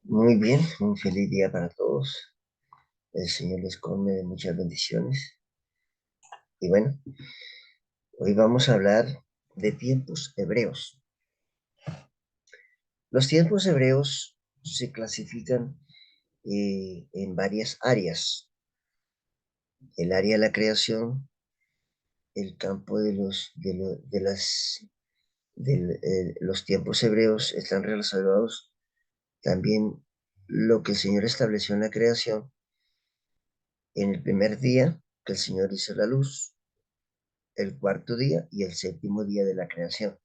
Muy bien, un feliz día para todos. El Señor les colme de muchas bendiciones. Y bueno, hoy vamos a hablar de tiempos hebreos. Los tiempos hebreos se clasifican en varias áreas. El área de la creación, el campo de los tiempos hebreos están relacionados también lo que el Señor estableció en la creación en el primer día que el Señor hizo la luz, el cuarto día y el séptimo día de la creación.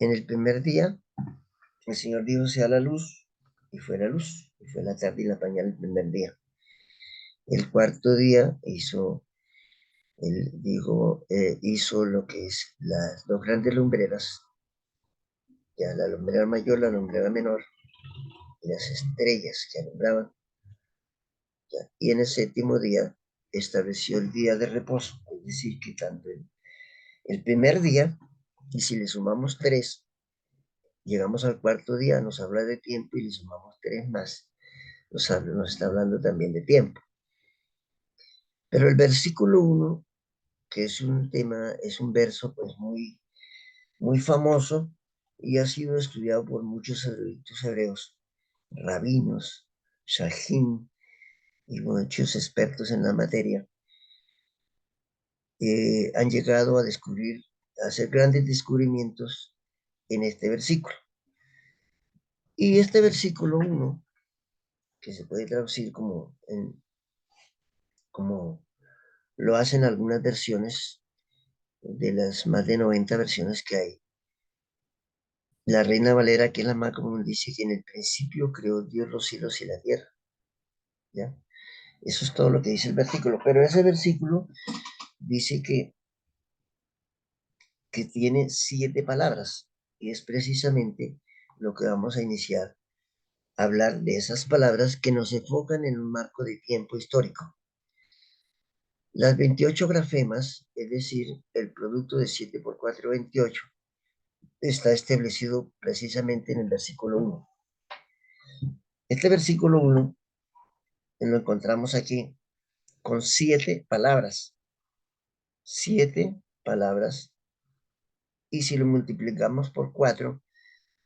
En el primer día, el Señor dijo, sea la luz, y fue la luz, y fue la tarde y la mañana el primer día. El cuarto día él dijo, hizo lo que es las dos grandes lumbreras, ya la lumbrera mayor, la lumbrera menor, y las estrellas que alumbraban. Ya. Y en el séptimo día estableció el día de reposo, es decir, que tanto el primer día, y si le sumamos tres, llegamos al cuarto día, nos habla de tiempo y le sumamos tres más, nos está hablando también de tiempo. Pero el versículo uno, que es un tema, es un verso pues muy famoso y ha sido estudiado por muchos eruditos hebreos, rabinos, shahim y muchos expertos en la materia, han llegado a descubrir, a hacer grandes descubrimientos en este versículo. Y este versículo uno, que se puede traducir como lo hacen algunas versiones de las más de 90 versiones que hay. La Reina Valera, que es la más común, dice que en el principio creó Dios los cielos y la tierra. ¿Ya? Eso es todo lo que dice el versículo. Pero ese versículo dice que tiene 7 palabras. Y es precisamente lo que vamos a iniciar a hablar de esas palabras que nos enfocan en un marco de tiempo histórico. Las 28 grafemas, es decir, el producto de 7 por 4, 28, está establecido precisamente en el versículo uno. Este versículo uno lo encontramos aquí con 7 palabras. 7 palabras. Y si lo multiplicamos por 4,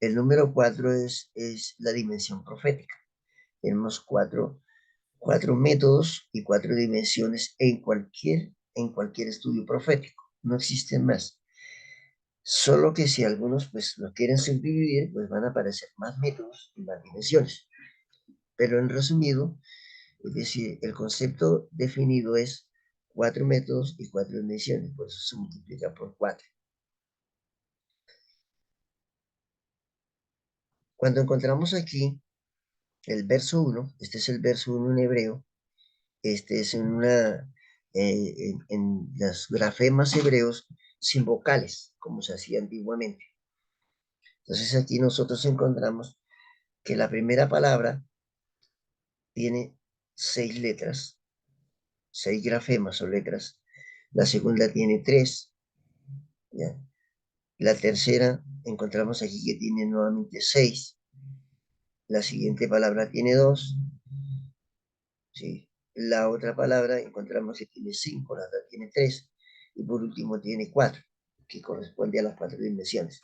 el número 4 es la dimensión profética. Tenemos cuatro métodos y 4 dimensiones en cualquier estudio profético. No existen más. Solo que si algunos pues lo quieren subdividir, pues van a aparecer más métodos y más dimensiones. Pero en resumido, es decir, el concepto definido es 4 métodos y 4 dimensiones, por eso se multiplica por 4. Cuando encontramos aquí el verso uno, este es el verso uno en hebreo, este es en las grafemas hebreos sin vocales, como se hacía antiguamente. Entonces aquí nosotros encontramos que la primera palabra tiene 6 letras, 6 grafemas o letras. La segunda tiene 3, ¿ya? La tercera encontramos aquí que tiene nuevamente 6. La siguiente palabra tiene 2. ¿Sí? La otra palabra encontramos que tiene 5, la otra tiene 3. Y por último tiene 4, que corresponde a las 4 dimensiones.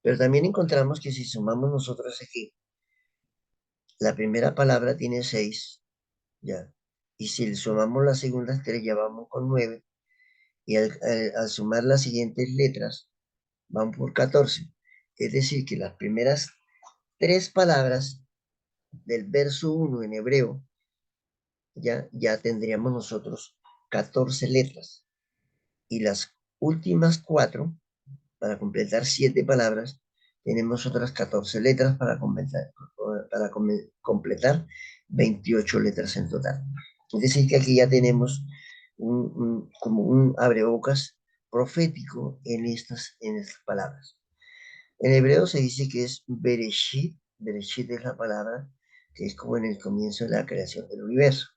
Pero también encontramos que si sumamos nosotros aquí, la primera palabra tiene 6, ¿ya? Y si le sumamos las segundas 3, ya vamos con 9. Y al sumar las siguientes letras, van por 14. Es decir, que las primeras 3 palabras del verso uno en hebreo, ya tendríamos nosotros 14 letras. Y las últimas 4, para completar 7 palabras, tenemos otras 14 letras para completar 28 letras en total. Es decir, que aquí ya tenemos como un abrebocas profético en estas palabras. En hebreo se dice que es Bereshit. Bereshit es la palabra que es como en el comienzo de la creación del universo.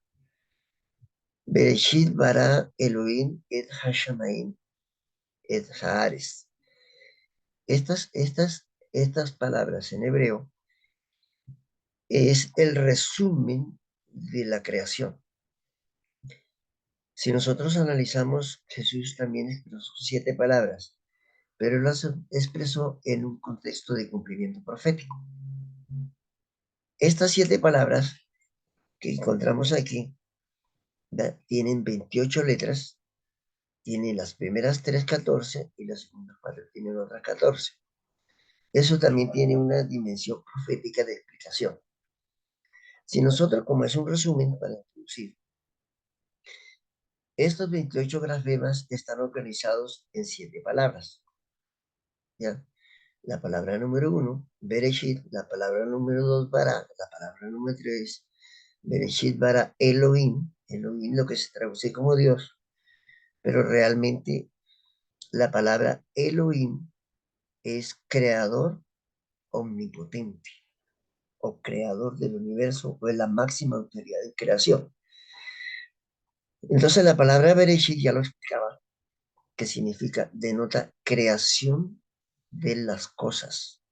Bereshit bara Elohim et Hashamayim et Haaretz. Estas estas palabras en hebreo es el resumen de la creación. Si nosotros analizamos, Jesús también expresó 7 palabras, pero las expresó en un contexto de cumplimiento profético. Estas 7 palabras que encontramos aquí tienen 28 letras, tienen las primeras 3, 14 y las segundas 4 tienen otras 14. Eso también tiene una dimensión profética de explicación. Si nosotros, como es un resumen para introducir, estos 28 grafemas están organizados en 7 palabras. ¿Ya? La palabra número 1, Bereshit, la palabra número 2, Bara, la palabra número 3, Bereshit Bara Elohim, Elohim lo que se traduce como Dios, pero realmente la palabra Elohim es creador omnipotente o creador del universo o es la máxima autoridad de creación. Entonces la palabra Bereshit ya lo explicaba, que significa, denota creación de las cosas,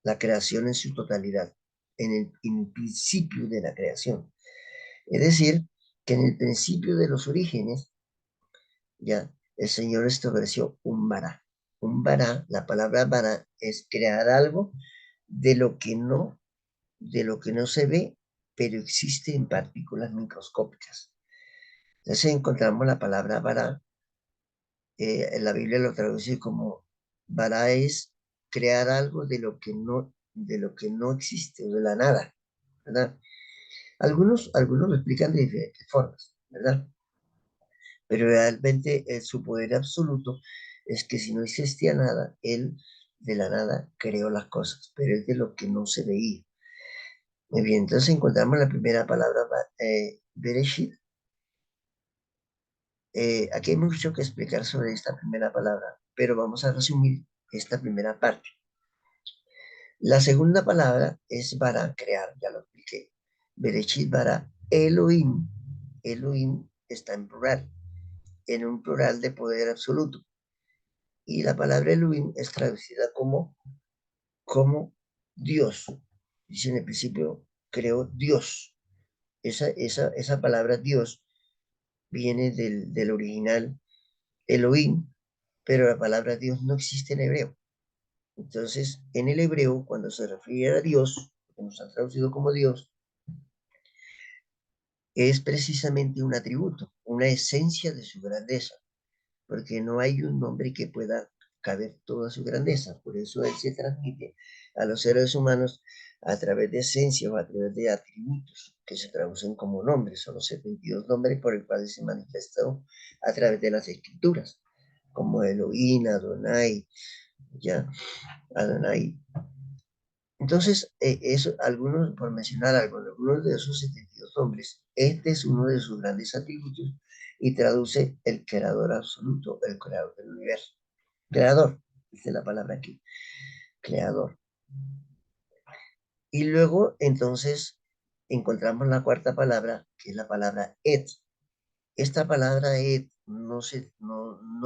la creación en su totalidad, en el principio de la creación. Es decir, que en el principio de los orígenes, ya, el Señor estableció un bara. Un bara, la palabra bara es crear algo de lo que no se ve, pero existe en partículas microscópicas. Entonces encontramos la palabra bara, en la Biblia lo traduce como bara es crear algo de lo que no existe, de la nada, ¿verdad? Algunos lo explican de diferentes formas, ¿verdad? Pero realmente su poder absoluto es que si no existía nada, él de la nada creó las cosas, pero es de lo que no se veía. Muy bien, entonces encontramos la primera palabra, Bereshit. Aquí hay mucho que explicar sobre esta primera palabra, pero vamos a resumir esta primera parte. La segunda palabra es bara, crear, ya lo expliqué. Bereshit bara Elohim. Elohim está en un plural de poder absoluto. Y la palabra Elohim es traducida como Dios. Dice en el principio, creó Dios. Esa palabra Dios viene del original Elohim, pero la palabra Dios no existe en hebreo. Entonces, en el hebreo, cuando se refiere a Dios, que nos han traducido como Dios, es precisamente un atributo, una esencia de su grandeza, porque no hay un nombre que pueda caber toda su grandeza. Por eso Él se transmite a los seres humanos a través de esencia o a través de atributos que se traducen como nombres. Son los 72 nombres por el cual se manifestó a través de las escrituras, como Elohim, Adonai, ya, Adonai. Entonces, eso, algunos, por mencionar algunos de esos 72 nombres, este es uno de sus grandes atributos y traduce el creador absoluto, el creador del universo. Creador, dice la palabra aquí, creador. Y luego, entonces, encontramos la cuarta palabra, que es la palabra et. Esta palabra et no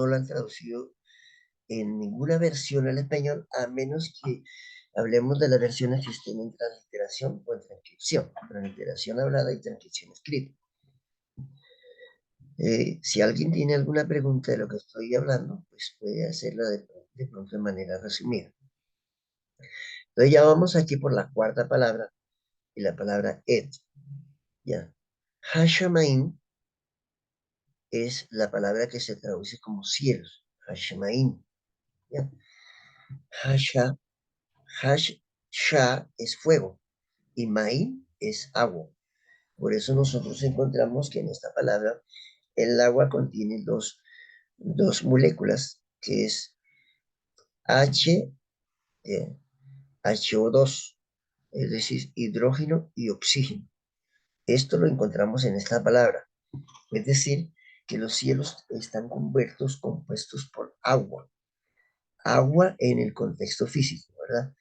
la han traducido en ninguna versión al español, a menos que hablemos de las versiones que estén en transliteración o en transcripción. Transliteración hablada y transcripción escrita. Si alguien tiene alguna pregunta de lo que estoy hablando, pues puede hacerla de pronto de manera resumida. Entonces ya vamos aquí por la cuarta palabra, y la palabra et. ¿Ya? Hashamaim es la palabra que se traduce como cielos. Hashamaim. ¿Ya? Hasha, Sha es fuego y Maim es agua. Por eso nosotros encontramos que en esta palabra el agua contiene dos moléculas, que es H, HO2, es decir, hidrógeno y oxígeno. Esto lo encontramos en esta palabra. Es decir, que los cielos están compuestos por agua. Agua en el contexto físico, ¿verdad?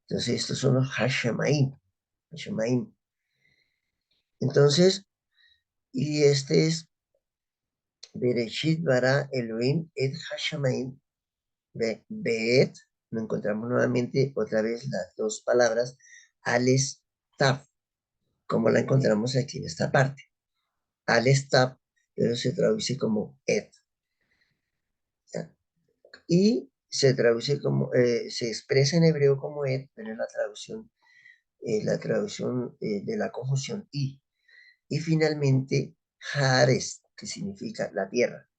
Entonces, estos son los Hashemaim. Hashemaim. Entonces, y este es Bereshit bara Elohim et Hashemaim Be'et nos encontramos nuevamente otra vez las dos palabras Ales Taf, como la encontramos aquí en esta parte. Ales Taf, pero se traduce como et. ¿Ya? Y se traduce como, se expresa en hebreo como et, pero es la traducción de la conjunción i. Y finalmente, Haares, que significa la tierra.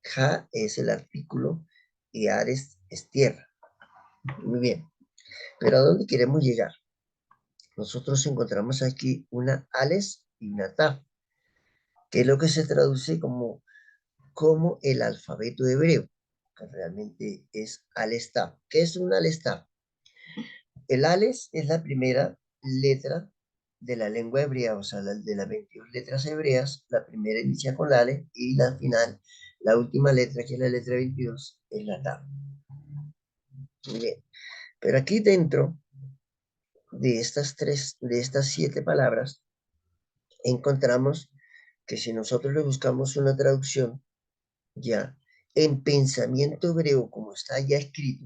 Ja es el artículo y Ares es tierra. Muy bien. Pero ¿a dónde queremos llegar? Nosotros encontramos aquí una Ales y una Taf, que es lo que se traduce como el alfabeto hebreo, que realmente es Ales Taf. ¿Qué es un Ales Taf? El Ales es la primera letra de la lengua hebrea, o sea, de las 22 letras hebreas, la primera inicia con la Ale y la final, la última letra, que es la letra 22, es la Taf. Muy bien. Pero aquí dentro de estas 7 palabras, encontramos que si nosotros le buscamos una traducción ya en pensamiento hebreo, como está ya escrito,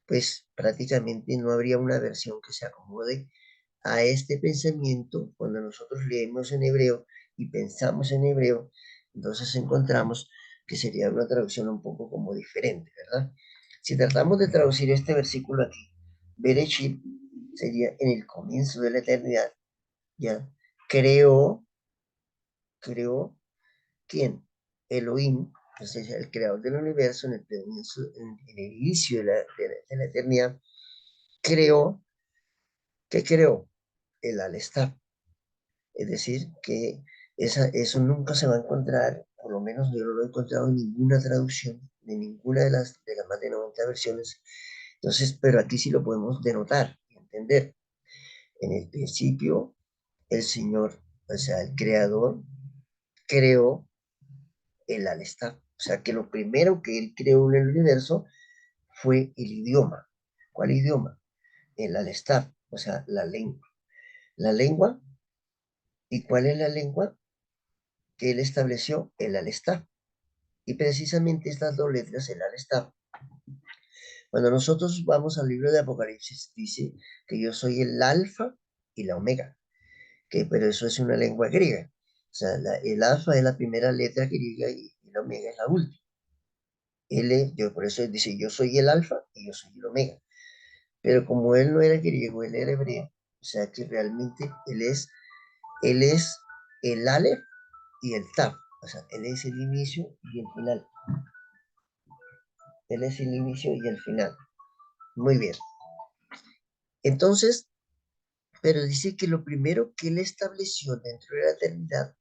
pues prácticamente no habría una versión que se acomode a este pensamiento cuando nosotros leemos en hebreo y pensamos en hebreo, entonces encontramos que sería una traducción un poco como diferente, ¿verdad? Si tratamos de traducir este versículo aquí, Bereshit sería en el comienzo de la eternidad, ¿ya? Creó, creó, ¿quién? Elohim, es el creador del universo en el comienzo, en el inicio de la eternidad, creó, ¿qué creó? El Alestab. Es decir, que eso nunca se va a encontrar, por lo menos yo no lo he encontrado en ninguna traducción, de ninguna de las más de 90 versiones. Entonces, pero aquí sí lo podemos denotar y entender. En el principio, el Señor, o sea, el Creador, creó el Alestab. O sea, que lo primero que Él creó en el universo fue el idioma. ¿Cuál idioma? El Alestab, o sea, la lengua. La lengua, ¿y cuál es la lengua que Él estableció? El Alestab. Y precisamente estas dos letras, el Al-Estab, cuando nosotros vamos al libro de Apocalipsis, dice que yo soy el alfa y la omega, pero eso es una lengua griega. O sea, el alfa es la primera letra griega y la omega es la última. Por eso dice, yo soy el alfa y yo soy el omega. Pero como él no era griego, él era hebreo, o sea que realmente él es el Aleph y el Taf. O sea, él es el inicio y el final. Él es el inicio y el final. Muy bien. Entonces, pero dice que lo primero que él estableció dentro de la eternidad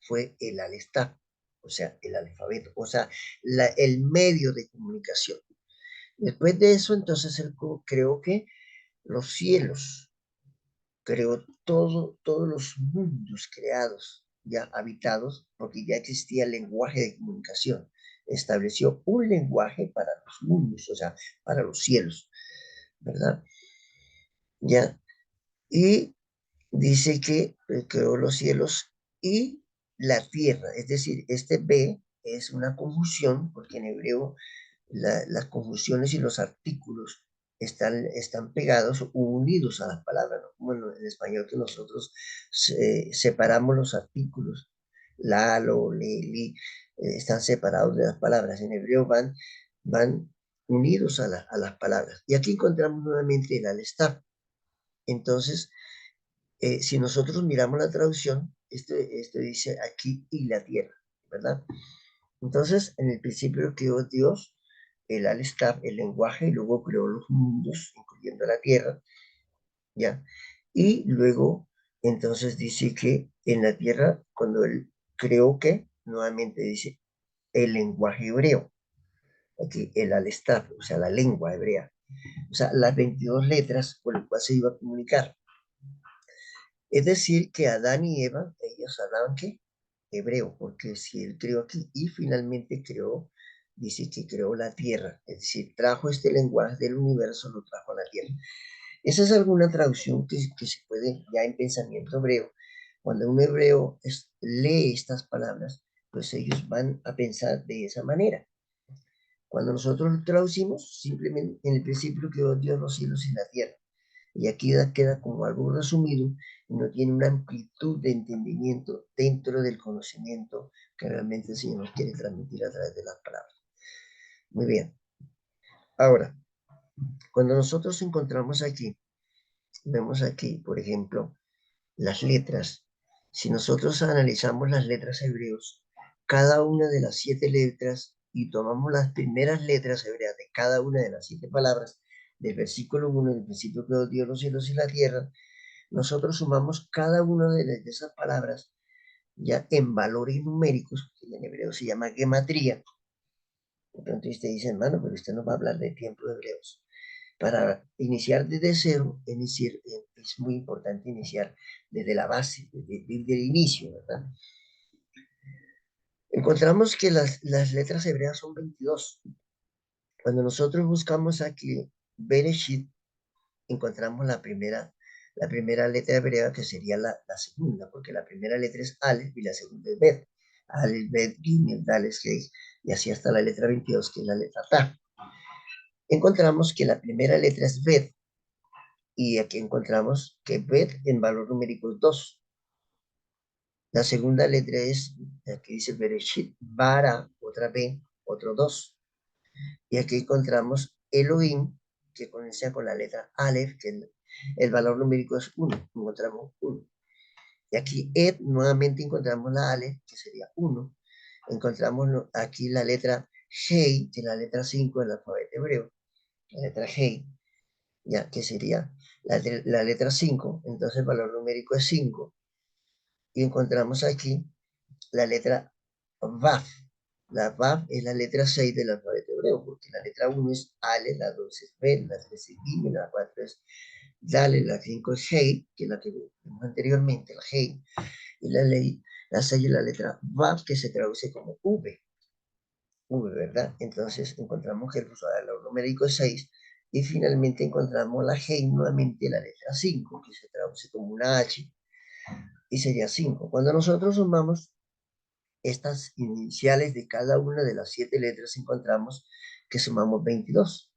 fue el Alestab, o sea, el alfabeto, o sea, el medio de comunicación. Después de eso, entonces él creó que los cielos, creó todos los mundos creados, ya habitados, porque ya existía el lenguaje de comunicación. Estableció un lenguaje para los mundos, o sea, para los cielos, ¿verdad? Ya. Y dice que creó los cielos y la tierra. Es decir, este B es una conjunción, porque en hebreo las conjunciones y los artículos están pegados o unidos a las palabras, ¿no? Bueno, en español que nosotros separamos los artículos, la, lo, le, li, están separados de las palabras. En hebreo van unidos a las palabras. Y aquí encontramos nuevamente el al-estar. Entonces, si nosotros miramos la traducción, este dice aquí y la tierra, ¿verdad? Entonces, en el principio creó Dios el Al-Estab, el lenguaje, y luego creó los mundos, incluyendo la tierra, ¿ya? Y luego, entonces dice que en la tierra, cuando él creó que, nuevamente dice el lenguaje hebreo, aquí el Al-Estab, o sea, la lengua hebrea, o sea, las 22 letras por las cuales se iba a comunicar. Es decir, que Adán y Eva, ellos hablaban que hebreo, porque si él creó aquí y finalmente creó, dice que creó la tierra, es decir, trajo este lenguaje del universo, lo trajo a la tierra. Esa es alguna traducción que se puede ya en pensamiento hebreo. Cuando un hebreo lee estas palabras, pues ellos van a pensar de esa manera. Cuando nosotros lo traducimos, simplemente en el principio creó Dios los cielos y la tierra. Y aquí queda como algo resumido y no tiene una amplitud de entendimiento dentro del conocimiento que realmente el Señor nos quiere transmitir a través de las palabras. Muy bien. Ahora, cuando nosotros encontramos aquí, vemos aquí, por ejemplo, las letras. Si nosotros analizamos las letras hebreos, cada una de las 7 letras y tomamos las primeras letras hebreas de cada una de las 7 palabras del versículo 1, del principio creó Dios los cielos y la tierra, nosotros sumamos cada una de esas palabras ya en valores numéricos, que en hebreo se llama gematría. De pronto usted dice, hermano, pero usted no va a hablar de tiempos hebreos. Para iniciar desde cero, es muy importante iniciar desde la base, desde el inicio, ¿verdad? Encontramos que las letras hebreas son 22. Cuando nosotros buscamos aquí Bereshit, encontramos la primera letra hebrea que sería la segunda, porque la primera letra es Aleph y la segunda es Bet. Aleph, Bet, Gimel, Dales, Reis, y así hasta la letra 22, que es la letra Ta. Encontramos que la primera letra es Bet, y aquí encontramos que Bet en valor numérico es 2. La segunda letra es, aquí dice Bereshit, Bara, otra B, otro 2. Y aquí encontramos Elohim, que comienza con la letra Aleph, que el valor numérico es 1. Encontramos 1. Y aquí Ed, nuevamente encontramos la Aleph, que sería 1. Encontramos aquí la letra Hei, que es la letra 5 del alfabeto hebreo. La letra Hei, ya que sería la letra 5. Entonces el valor numérico es 5. Y encontramos aquí la letra Vav. La Vav es la letra 6 del alfabeto hebreo, porque la letra 1 es Ale, la 2 es Bet, la 3 es Gimel, la 4 es Dale, la 5 es Hei, que es la que vimos anteriormente, la Hei, y la 6 es la letra Vav, que se traduce como V, ¿verdad? Entonces encontramos que el valor numérico es 6, y finalmente encontramos la Hei, nuevamente la letra 5, que se traduce como una H, y sería 5. Cuando nosotros sumamos estas iniciales de cada una de las 7 letras, encontramos que sumamos 22.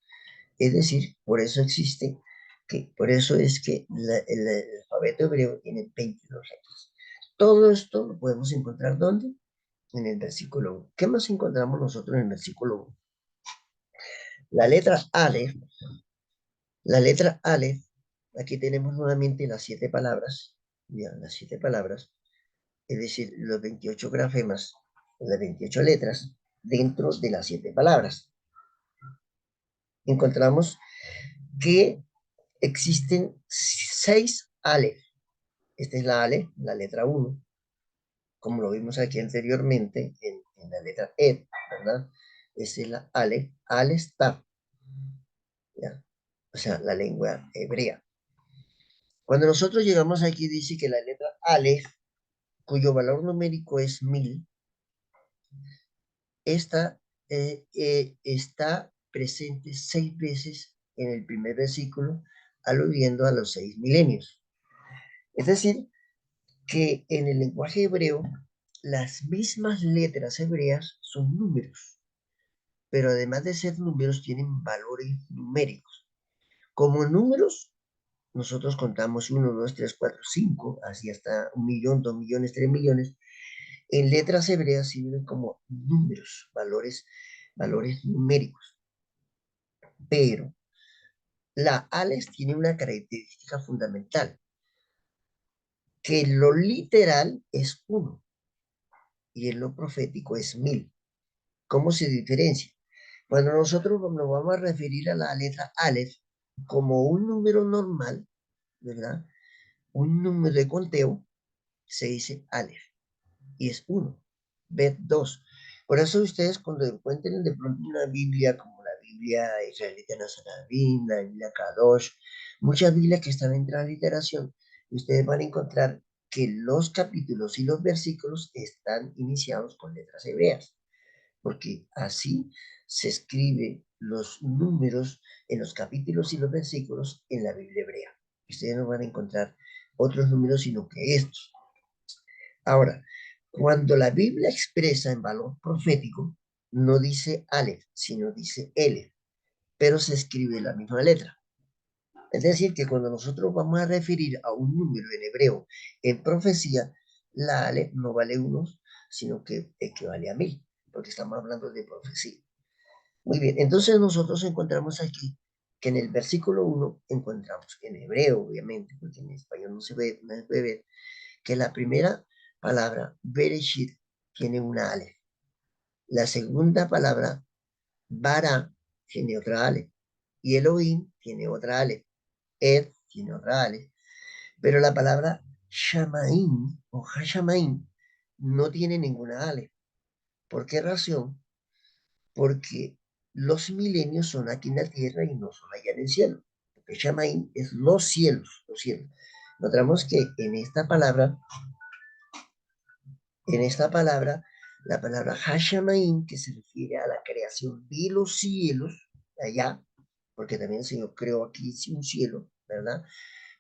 Es decir, por eso es que el alfabeto hebreo tiene 22 letras. Todo esto lo podemos encontrar ¿dónde? En el versículo 1. ¿Qué más encontramos nosotros en el versículo 1? La letra Aleph, la letra Aleph, aquí tenemos nuevamente las 7 palabras, ya, las 7 palabras, es decir, los 28 grafemas, las 28 letras dentro de las 7 palabras. Encontramos que existen 6 Aleph. Esta es la Aleph, la letra 1, como lo vimos aquí anteriormente en la letra Ed, ¿verdad? Esta es la Aleph, Aleph Tav, ¿ya? O sea, la lengua hebrea. Cuando nosotros llegamos aquí, dice que la letra Aleph, cuyo valor numérico es 1000, esta está presente 6 veces en el primer versículo, aludiendo a los 6 milenios. Es decir, que en el lenguaje hebreo, las mismas letras hebreas son números, pero además de ser números, tienen valores numéricos. Como números, nosotros contamos 1, 2, 3, 4, 5, así hasta 1.000.000, 2.000.000, 3.000.000. En letras hebreas sirven como números, valores numéricos. Pero la Ales tiene una característica fundamental, que lo literal es 1 y en lo profético es 1000. ¿Cómo se diferencia? Cuando nosotros nos vamos a referir a la letra Aleph como un número normal, ¿verdad? Un número de conteo, se dice Aleph y es 1, Bet 2. Por eso ustedes cuando encuentren de pronto una Biblia como la Biblia israelita Nazarín, la Biblia Kadosh, muchas Biblias que están en transliteración, ustedes van a encontrar que los capítulos y los versículos están iniciados con letras hebreas, porque así se escribe los números en los capítulos y los versículos en la Biblia hebrea. Ustedes no van a encontrar otros números sino que estos. Ahora, cuando la Biblia expresa en valor profético, no dice Aleph, sino dice Elef, pero se escribe la misma letra. Es decir, que cuando nosotros vamos a referir a un número en hebreo en profecía, la Aleph no vale 1, sino que equivale a 1000, porque estamos hablando de profecía. Muy bien, entonces nosotros encontramos aquí que en el versículo 1 encontramos, en hebreo obviamente, porque en español no se puede ver, que la primera palabra, Bereshit, tiene una Aleph. La segunda palabra, Bara, tiene otra Aleph. Y Elohim tiene otra Aleph. Ed tiene otra Aleph. Pero la palabra Shamaim o Hashamaim no tiene ninguna Aleph. ¿Por qué razón? Porque los milenios son aquí en la tierra y no son allá en el cielo. Porque Shamaim es los cielos, los cielos. Notamos que en esta palabra, la palabra Hashamaim, que se refiere a la creación de los cielos, allá, porque también el Señor creó aquí un cielo, ¿verdad?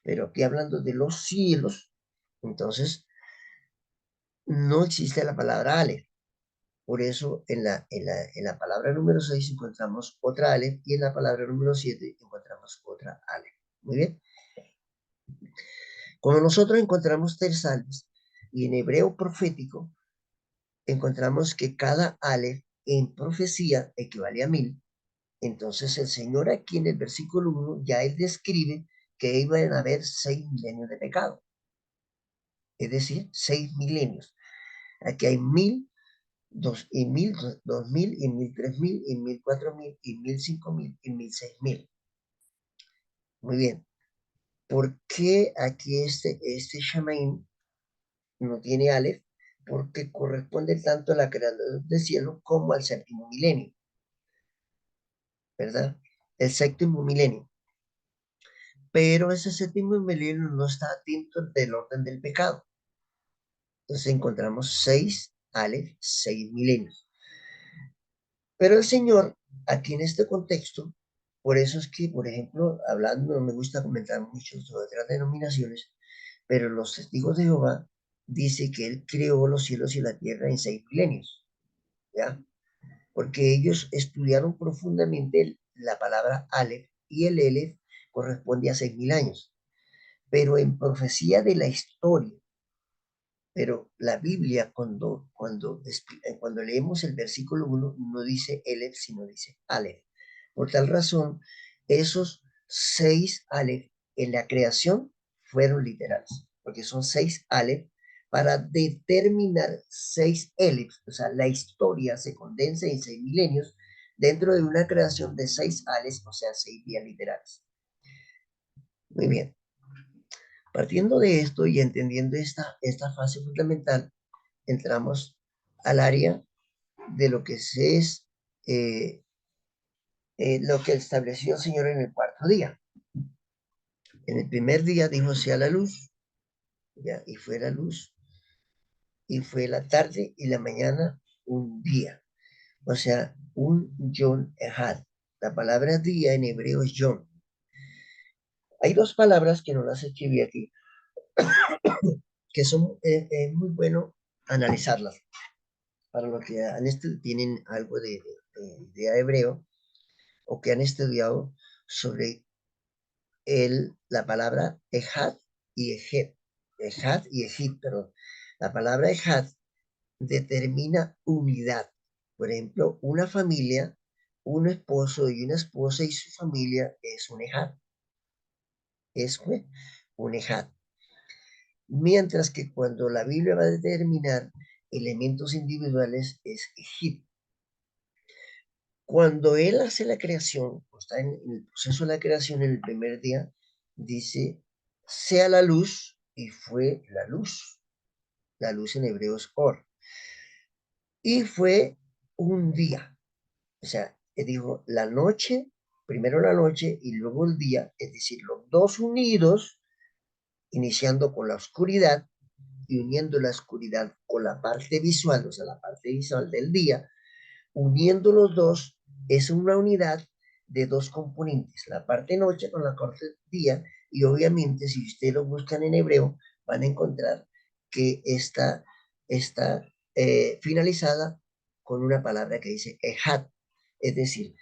Pero aquí hablando de los cielos, entonces no existe la palabra Aleph. Por eso en la palabra número 6 encontramos otra Aleph y en la palabra número 7 encontramos otra Aleph. Muy bien. Como nosotros encontramos 3 Aleph y en hebreo profético encontramos que cada Aleph en profecía equivale a 1000, entonces el Señor aquí en el versículo 1 ya él describe que iban a haber 6 milenios de pecado. Es decir, 6 milenios. Aquí hay 1000, 1000, 2000, y 1000, 3000, y 1000, 4000, y 1000, 5000, y 1000, 6000. Muy bien. ¿Por qué aquí este Shamaim no tiene Aleph? Porque corresponde tanto a la creación del cielo como al séptimo milenio, ¿verdad? El séptimo milenio. Pero ese séptimo milenio no está dentro del orden del pecado. Entonces encontramos 6 Aleph, 6 milenios. Pero el Señor, aquí en este contexto, por eso es que, por ejemplo, hablando, no me gusta comentar mucho sobre otras denominaciones, pero los testigos de Jehová dice que Él creó los cielos y la tierra en 6 milenios, ¿ya? Porque ellos estudiaron profundamente la palabra Aleph y el Elef corresponde a 6000 años. Pero en profecía de la historia, pero la Biblia, cuando leemos el versículo 1, no dice Elef, sino dice Aleph. Por tal razón, esos 6 Aleph en la creación fueron literales, porque son 6 Aleph para determinar 6 Elef. O sea, la historia se condensa en 6 milenios dentro de una creación de 6 Aleph, o sea, 6 días literales. Muy bien. Partiendo de esto y entendiendo esta fase fundamental, entramos al área de lo que es lo que estableció el Señor en el cuarto día. En el primer día dijo sea la luz, ¿ya? Y fue la luz, y fue la tarde y la mañana un día, o sea, un Yom Ejad. La palabra día en hebreo es Yom. Hay 2 palabras que no las escribí aquí, que son muy bueno analizarlas para los que tienen algo de idea de hebreo o que han estudiado sobre la palabra Ejad y Ejed. Ejad y Ejid, perdón. La palabra Ejad determina unidad. Por ejemplo, una familia, un esposo y una esposa y su familia es un Ejad. Es un Ejad. Mientras que cuando la Biblia va a determinar elementos individuales es Ejid. Cuando él hace la creación, o está en el proceso de la creación en el primer día, dice, sea la luz, y fue la luz. La luz en hebreo es or. Y fue un día. O sea, dijo la noche, primero la noche y luego el día, es decir, los dos unidos, iniciando con la oscuridad y uniendo la oscuridad con la parte visual, o sea, la parte visual del día, uniendo los dos, es una unidad de 2 componentes, la parte noche con la parte día, y obviamente si ustedes lo buscan en hebreo, van a encontrar que está finalizada con una palabra que dice Ejad, es decir,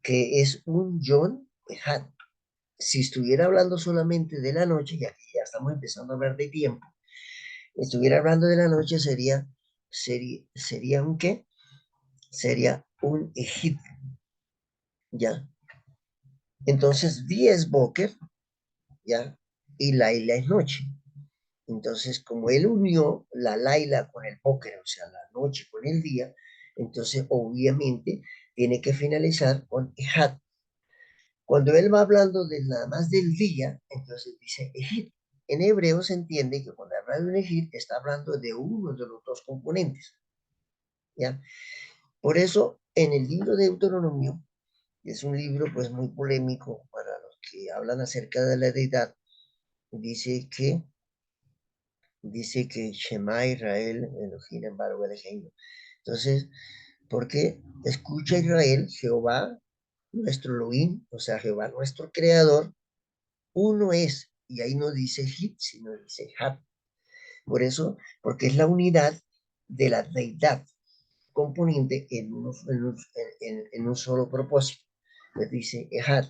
que es un Yod Ejad. Si estuviera hablando solamente de la noche, ya que ya estamos empezando a hablar de tiempo, estuviera hablando de la noche sería un ¿qué? Sería un Ejid, ¿ya? Entonces, día es Boker, ¿ya? Y Laila es noche. Entonces, como él unió la Laila con el Boker, o sea, la noche con el día, entonces obviamente tiene que finalizar con Ejad. Cuando él va hablando de nada más del día, entonces dice Ejid. En hebreo se entiende que cuando habla de un Ejid está hablando de uno de los dos componentes, ¿ya? Por eso, en el libro de Deuteronomio, que es un libro pues muy polémico para los que hablan acerca de la deidad, dice que Shema Israel, Elohim, embargo, Elohim. Entonces, porque escucha Israel, Jehová, nuestro Elohim, o sea, Jehová, nuestro creador, uno es, y ahí no dice Hit, sino dice Hat. Por eso, porque es la unidad de la deidad componente en un solo propósito. Pues dice Ejad.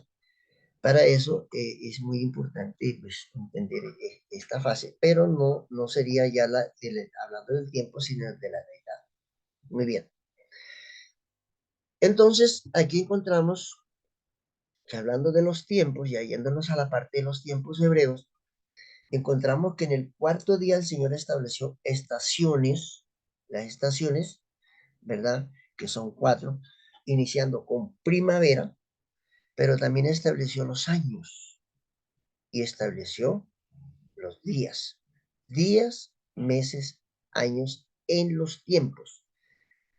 Para eso es muy importante pues, entender esta fase, pero no sería ya hablando del tiempo, sino de la deidad. Muy bien. Entonces, aquí encontramos que hablando de los tiempos, y yéndonos a la parte de los tiempos hebreos, encontramos que en el cuarto día el Señor estableció estaciones, las estaciones, ¿verdad? Que son 4, iniciando con primavera, pero también estableció los años y estableció los días, meses, años en los tiempos.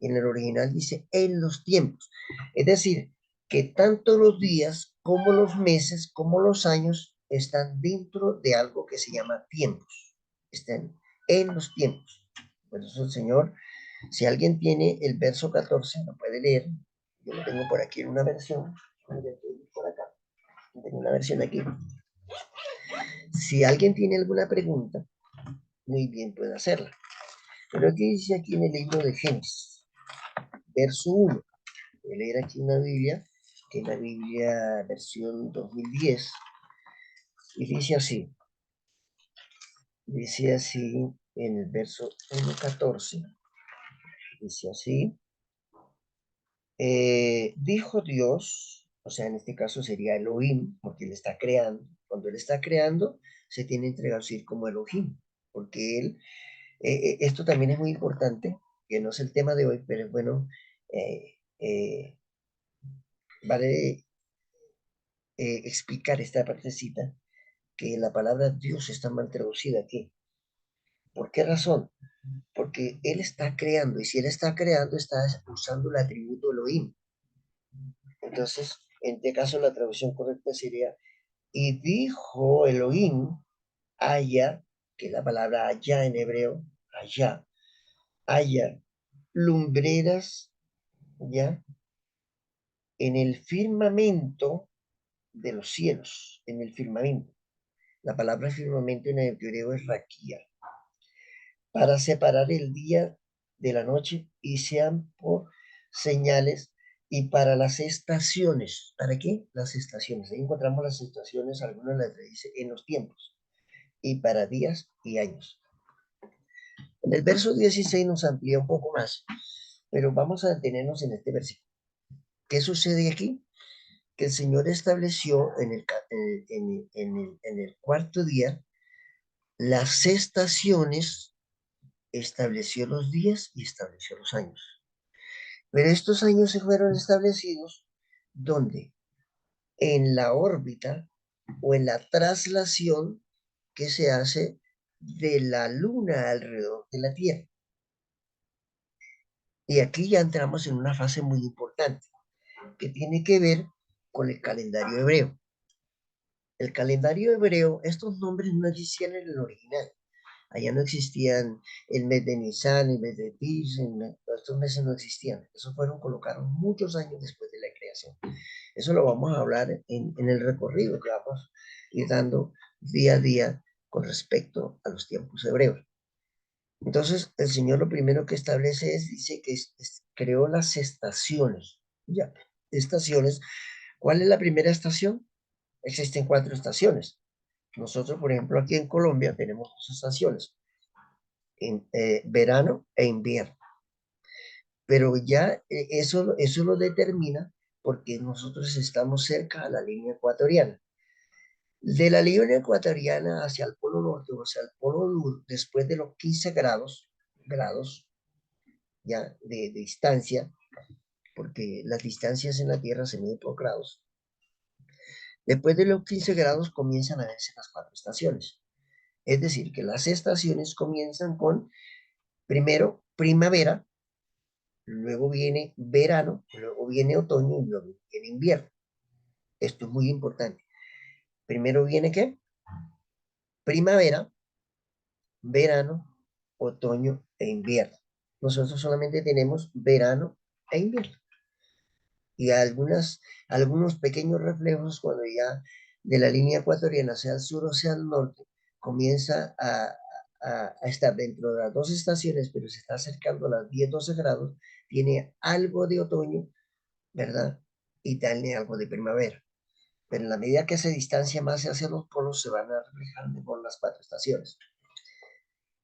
En el original dice en los tiempos. Es decir, que tanto los días como los meses como los años están dentro de algo que se llama tiempos. Están en los tiempos. Por eso el Señor, si alguien tiene el verso 14, lo puede leer. Yo lo tengo por aquí en una versión. Por acá. Tengo una versión aquí. Si alguien tiene alguna pregunta, muy bien puede hacerla. Pero aquí dice aquí en el libro de Génesis, verso 1. Voy a leer aquí una Biblia, que es la Biblia versión 2010, y dice así en el verso 1:14, dice así, dijo Dios, o sea, en este caso sería Elohim, porque él está creando, cuando él está creando, se tiene que traducir como Elohim, porque él, esto también es muy importante, que no es el tema de hoy, pero es bueno, vale explicar esta partecita, que la palabra Dios está mal traducida aquí. ¿Por qué razón? Porque Él está creando, y si Él está creando, está usando el atributo Elohim. Entonces, en este caso, la traducción correcta sería, y dijo Elohim, haya, que es la palabra allá en hebreo, allá, haya lumbreras, ya, en el firmamento de los cielos, en el firmamento. La palabra firmamento en el hebreo es raquía, para separar el día de la noche y sean por señales y para las estaciones. ¿Para qué? Las estaciones. Ahí encontramos las estaciones, algunas las dice en los tiempos y para días y años. En el verso 16 nos amplía un poco más, pero vamos a detenernos en este versículo. ¿Qué sucede aquí? Que el Señor estableció en el cuarto día las estaciones, estableció los días y estableció los años. Pero estos años se fueron establecidos ¿dónde? En la órbita o en la traslación que se hace de la Luna alrededor de la Tierra. Y aquí ya entramos en una fase muy importante que tiene que ver con el calendario hebreo. El calendario hebreo, estos nombres no existían en el original. Allá no existían el mes de Nisan, el mes de Tis, estos meses no existían. Esos fueron colocados muchos años después de la creación. Eso lo vamos a hablar en el recorrido que vamos a ir dando día a día con respecto a los tiempos hebreos. Entonces, el Señor lo primero que establece dice que creó las estaciones. Ya, estaciones. ¿Cuál es la primera estación? Existen 4 estaciones. Nosotros, por ejemplo, aquí en Colombia tenemos 2 estaciones, verano e invierno. Pero ya eso lo determina porque nosotros estamos cerca a la línea ecuatoriana. De la línea ecuatoriana hacia el polo norte, o sea, el polo sur, después de los 15 grados ya de distancia, porque las distancias en la Tierra se miden por grados. Después de los 15 grados comienzan a verse las 4 estaciones. Es decir, que las estaciones comienzan con, primero, primavera, luego viene verano, luego viene otoño y luego viene invierno. Esto es muy importante. Primero viene ¿qué? Primavera, verano, otoño e invierno. Nosotros solamente tenemos verano e invierno. Y algunos pequeños reflejos cuando ya de la línea ecuatoriana, sea al sur o sea al norte, comienza a estar dentro de las 2 estaciones, pero se está acercando a las 10-12 grados, tiene algo de otoño, ¿verdad? Y tiene algo de primavera. Pero en la medida que se distancia más hacia los polos, se van a reflejar mejor las 4 estaciones.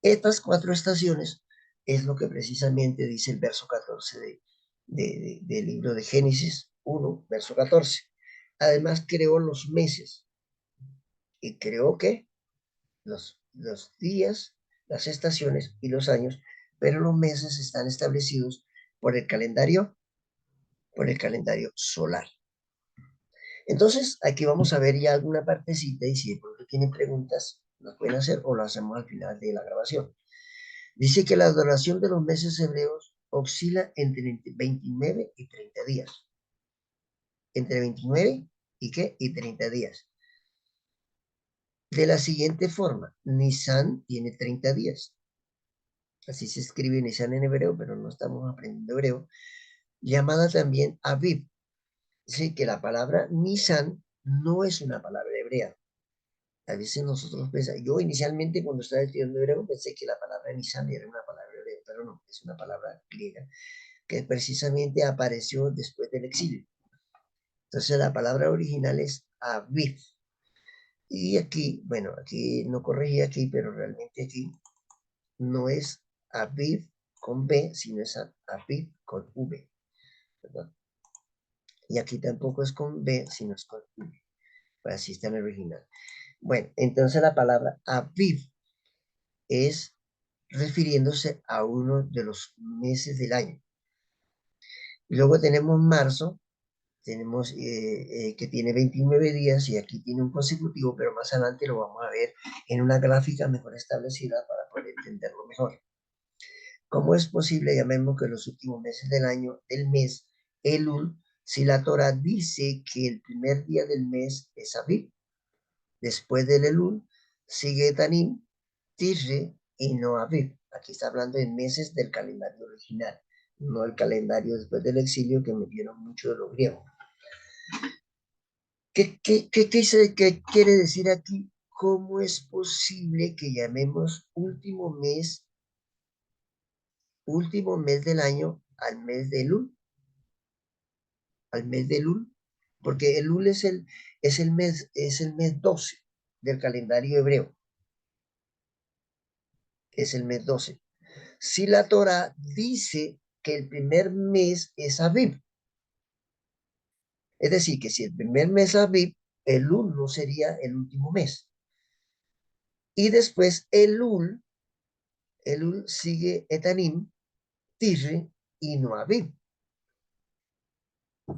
Estas 4 estaciones es lo que precisamente dice el verso 14 del libro de Génesis 1, verso 14. Además creó los meses y creó ¿qué? Los días, las estaciones y los años, pero los meses están establecidos por el calendario, solar. Entonces, aquí vamos a ver ya alguna partecita y si de pronto tienen preguntas, las pueden hacer o lo hacemos al final de la grabación. Dice que la duración de los meses hebreos oscila entre 29 y 30 días. Entre 29 y ¿qué? Y 30 días. De la siguiente forma, Nisan tiene 30 días. Así se escribe Nisan en hebreo, pero no estamos aprendiendo hebreo. Llamada también Aviv. Dice que la palabra Nisan no es una palabra hebrea. A veces nosotros pensamos, yo inicialmente cuando estaba estudiando hebreo pensé que la palabra Nisan era una palabra hebrea, pero no, es una palabra griega que precisamente apareció después del exilio. Entonces la palabra original es Aviv. Y aquí, bueno, aquí no corregí aquí, pero realmente aquí no es Aviv con B, sino es Aviv con V, ¿verdad? Y aquí tampoco es con B, sino es con V. Pues así está en el original. Bueno, entonces la palabra Aviv es refiriéndose a uno de los meses del año. Y luego tenemos marzo, tenemos que tiene 29 días y aquí tiene un consecutivo, pero más adelante lo vamos a ver en una gráfica mejor establecida para poder entenderlo mejor. ¿Cómo es posible, llamemos que los últimos meses del año, del mes, Elul, si la Torah dice que el primer día del mes es Aviv, después del Elul sigue Tanim, Tishrei y no Aviv? Aquí está hablando de meses del calendario original, no el calendario después del exilio que metieron mucho de los griegos. ¿Qué quiere decir aquí? ¿Cómo es posible que llamemos último mes del año al mes de Elul? Al mes de Elul, porque Elul es el mes 12 del calendario hebreo, es el mes 12. Si la Torah dice que el primer mes es Aviv, es decir, que si el primer mes es Aviv, Elul no sería el último mes. Y después Elul sigue Etanim, Tishrei y no Aviv.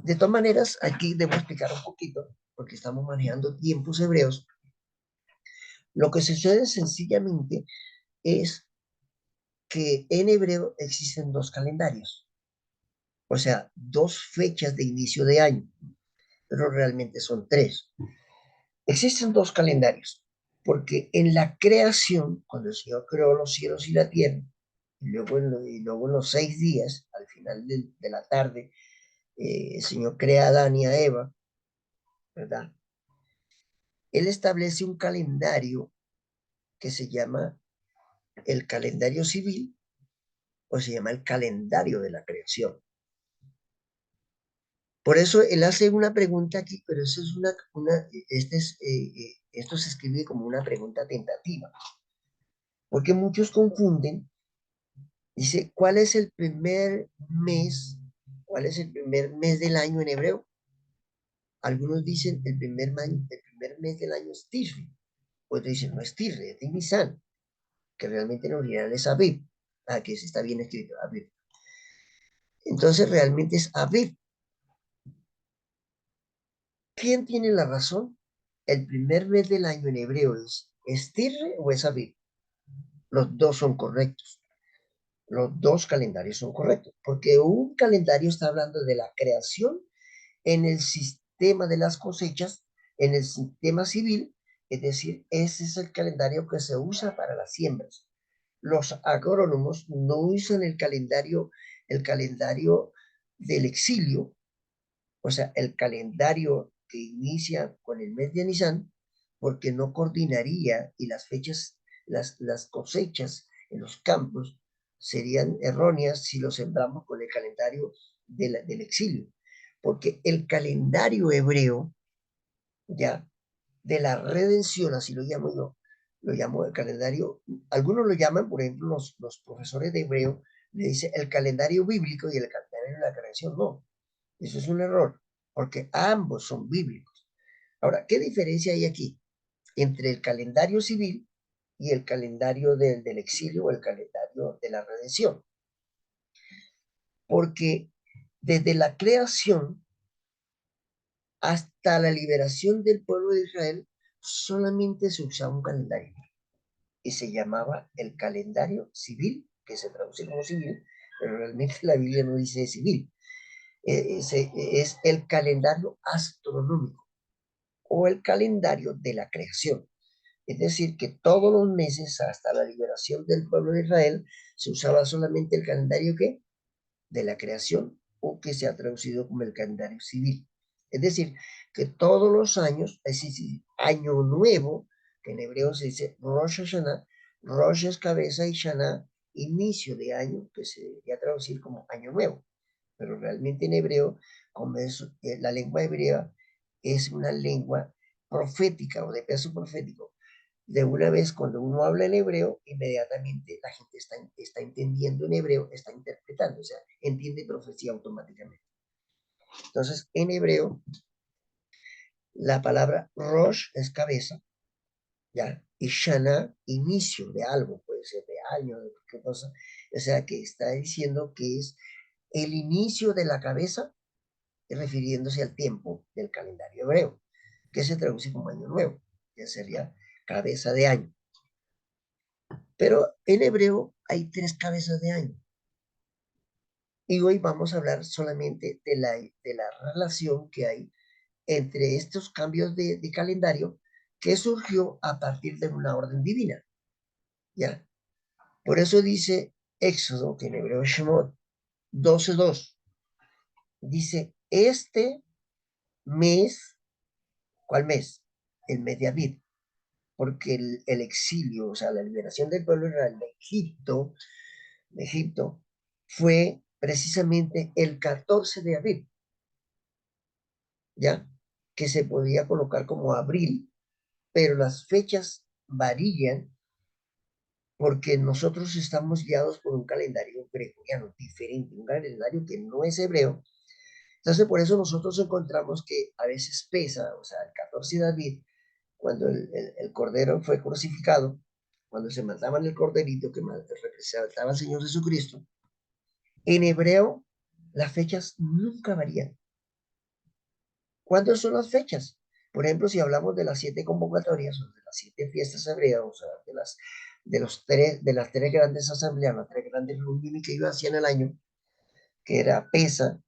De todas maneras, aquí debo explicar un poquito, porque estamos manejando tiempos hebreos. Lo que sucede sencillamente es que en hebreo existen 2 calendarios, o sea, 2 fechas de inicio de año, pero realmente son 3. Existen 2 calendarios, porque en la creación, cuando el Señor creó los cielos y la tierra, y luego en los 6 días, al final de la tarde, el Señor crea a Adán y a Eva, ¿verdad? Él establece un calendario que se llama el calendario civil o se llama el calendario de la creación. Por eso él hace una pregunta aquí, pero eso es esto se escribe como una pregunta tentativa, porque muchos confunden. Dice, ¿cuál es el primer mes? ¿Cuál es el primer mes del año en hebreo? Algunos dicen el primer mes del año es Tishri. Otros dicen, no es Tishri, es Nisan, que realmente en original es Aviv. Ah, que sí está bien escrito, Aviv. Entonces realmente es Aviv. ¿Quién tiene la razón? ¿El primer mes del año en hebreo es Tishri o es Aviv? Los dos son correctos. Los dos calendarios son correctos, porque un calendario está hablando de la creación en el sistema de las cosechas, en el sistema civil, es decir, ese es el calendario que se usa para las siembras. Los agrónomos no usan el calendario del exilio, o sea, el calendario que inicia con el mes de Nisan, porque no coordinaría y las fechas, las cosechas en los campos serían erróneas si lo sembramos con el calendario del exilio. Porque el calendario hebreo, ya, de la redención, así lo llamo yo, lo llamo el calendario, algunos lo llaman, por ejemplo, los profesores de hebreo, le dicen el calendario bíblico y el calendario de la creación, no, eso es un error, porque ambos son bíblicos. Ahora, ¿qué diferencia hay aquí entre el calendario civil y el calendario del exilio o el calendario de la redención? Porque desde la creación hasta la liberación del pueblo de Israel solamente se usaba un calendario y se llamaba el calendario civil, que se traduce como civil, pero realmente la Biblia no dice civil. Es el calendario astronómico o el calendario de la creación. Es decir, que todos los meses hasta la liberación del pueblo de Israel se usaba solamente el calendario que de la creación o que se ha traducido como el calendario civil. Es decir, que todos los años, es decir, año nuevo, que en hebreo se dice Rosh Hashanah, Rosh es cabeza y Shana inicio de año, que se debería traducir como año nuevo. Pero realmente en hebreo, como es, la lengua hebrea es una lengua profética o de peso profético, de una vez cuando uno habla en hebreo, inmediatamente la gente está entendiendo en hebreo, está interpretando, o sea, entiende profecía automáticamente. Entonces, en hebreo, la palabra Rosh es cabeza, ¿ya? Y Shana, inicio de algo, puede ser de año, de qué cosa. O sea, que está diciendo que es el inicio de la cabeza, refiriéndose al tiempo del calendario hebreo, que se traduce como año nuevo, que sería cabeza de año. Pero en hebreo hay tres cabezas de año. Y hoy vamos a hablar solamente de la relación que hay entre estos cambios de calendario que surgió a partir de una orden divina. ¿Ya? Por eso dice Éxodo, que en hebreo es Shemot 12:2, dice, este mes, ¿cuál mes? El mes de Aviv, porque el exilio, o sea, la liberación del pueblo de Israel de Egipto, fue precisamente el 14 de abril, ¿ya? Que se podía colocar como abril, pero las fechas varían porque nosotros estamos guiados por un calendario gregoriano diferente, un calendario que no es hebreo. Entonces, por eso nosotros encontramos que a veces pesa, o sea, el 14 de abril, cuando el cordero fue crucificado, cuando se mataban el corderito que representaba al Señor Jesucristo, en hebreo las fechas nunca varían. ¿Cuántas son las fechas? Por ejemplo, si hablamos de las 7 convocatorias o de las 7 fiestas hebreas, o sea, de las tres grandes asambleas, las tres grandes reuniones que iba hacia en el año, que era Pesa,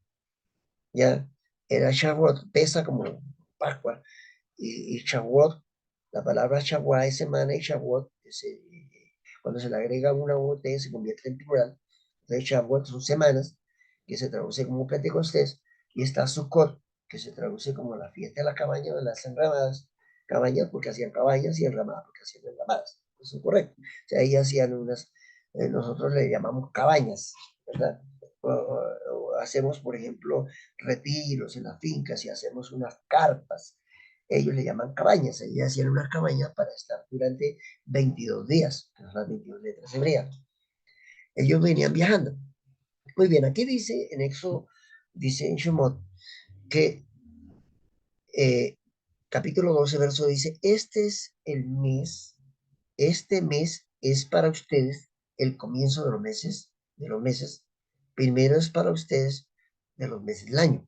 ya, era Shavuot, Pesa como Pascua, y Shavuot, la palabra Shavuot es semana y Shavuot, cuando se le agrega una UT se convierte en plural. Entonces Shavuot son semanas, que se traduce como Pentecostés, y está Sukkot, que se traduce como la fiesta de la cabaña de las enramadas, cabañas porque hacían cabañas y enramadas porque hacían enramadas. eso es correcto. O sea, ahí hacían unas, nosotros le llamamos cabañas, ¿verdad? O hacemos, por ejemplo, retiros en las fincas y hacemos unas carpas. Ellos le llaman cabañas, ellos hacían unas cabañas para estar durante 22 días, que son las 22 letras hebreas. Ellos venían viajando. Muy bien, aquí dice en Éxodo, dice en Shemot, que eh, capítulo 12, verso dice, este es el mes, este mes es para ustedes el comienzo de los meses, primero es para ustedes de los meses del año.